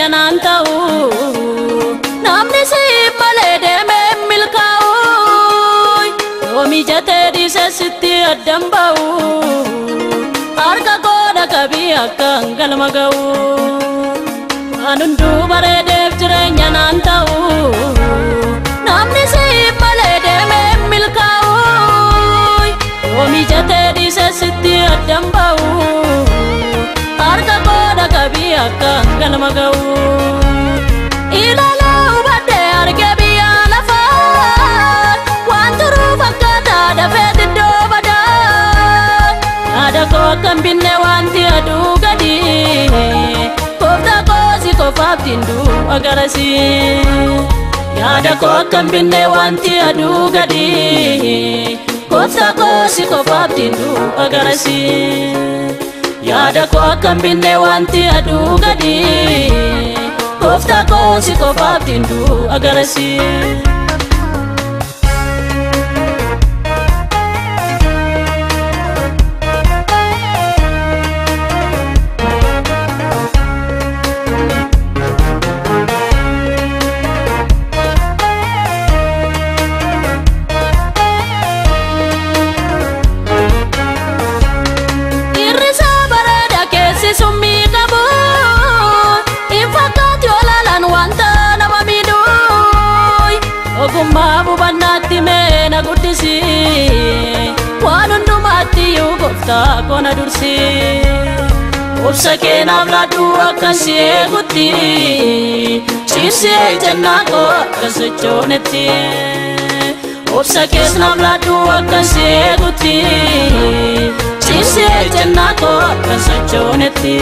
jireenya naan ta'u namni si malee deemee milkaa'u oomi jatee dhiise sitti addan ba'u harka kooda qabii akka galma ga'u waan hunduu bareedeef jireenya naan ta'u namni si malee deemee milkaa'u oomi jatee dhiise sitti addan ba'u harka kooda qabii akka galma ga'u ilaalaa hubadhee argee biyya lafaa waan turuu fakkaata dafee tiddoo badaa yaada koo akkan binne wanti aduu gadi kooftaa koo si qofaaf dinduu agarasi yaada koo akkan binne wanti aduu gadi kooftaa koo si qofaaf dinduu agarasi yaada koo akkan binne wanti aduu gadi kooftaa koo si qofaaf dinduu agarasi ogummaa bubannaatti meena guddisi waan hundumaatti yoo gooftaa koona dursi obsa keenaaf laadhuu akkan si eegutti ciibsee jennaa koo akka sochoonetti obsa keenaaf laadhuu akkan si eegutti ciibsee jennaa koo akka sochoonetti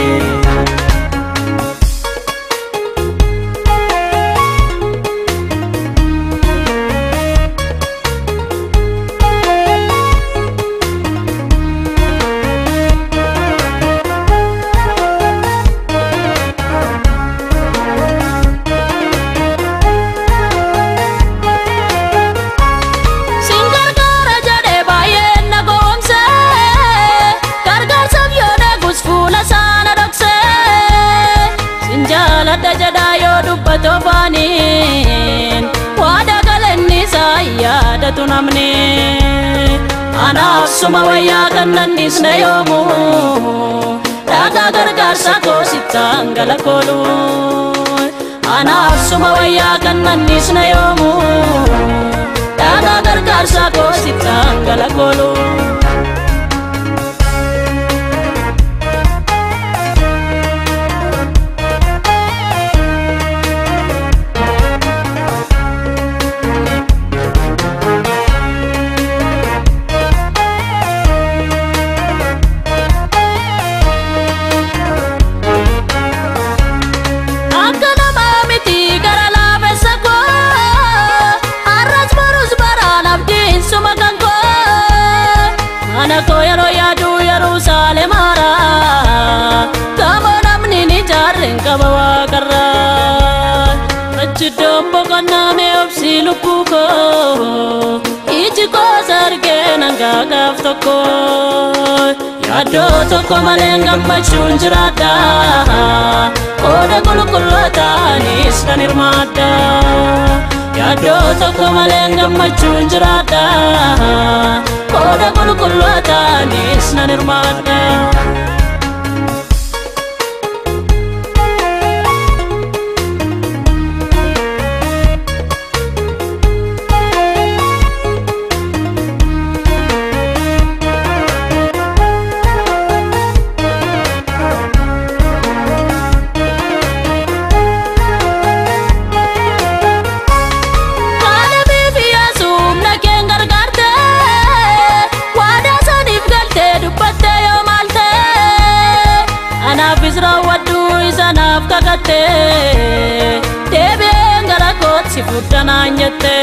tofaaniin waada galanni isaa yaadatu namni anaaf suma wayyaa kan nannisne yoomu dhagaa gargaarsa koo sittaan gala koolu anaaf suma wayyaa kan nannisne yoomu dhagaa gargaarsa koo sittaan gala koolu ko yaro yadu Yerusaalem hara kamo namni ni jarren kabawa karra achidom bokonna me obsi lupuko iji ko sarge nanga gaf tokko yado tokko malenga machun jirada koda kulukulata nis kanirmada yado tokko malenga machun jirada koda kulukulata nis nanirmada Debeen gara kooti fudhanaan jette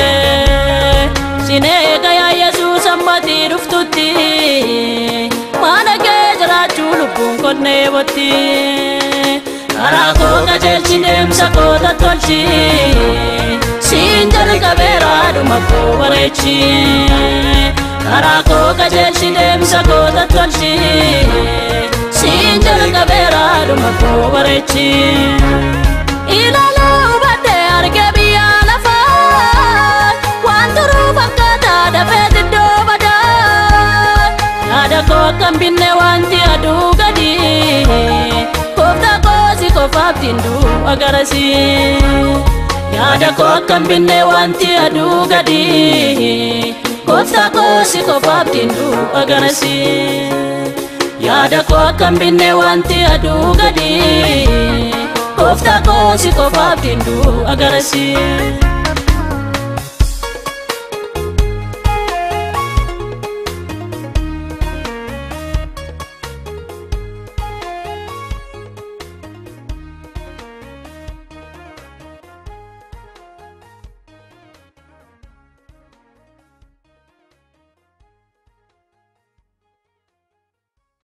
sinee gaya Yesuus ammatii dhuftutti mana kee jiraachuu lubbuun konnee botti karaa koo qajeelchi deemsa koota tolchi siin jalqabeera dhuma koo bareechi karaa koo qajeelchi deemsa koota tolchi siin jalqabeera dhuma koo bareechi ilaaluu baddee arge biyya lafaa waan turuu fakkaata dafee iddoo badaa yaada koo kan binne wanti aduu gadi kooftaa koo si qofaaf tinduu agarasi yaada koo kan binne wanti aduu gadi kooftaa koo si qofaaf tinduu agarasi yaada koo kan binne wanti aduu gadi kooftaa koo si qofaaf tinduu agarasi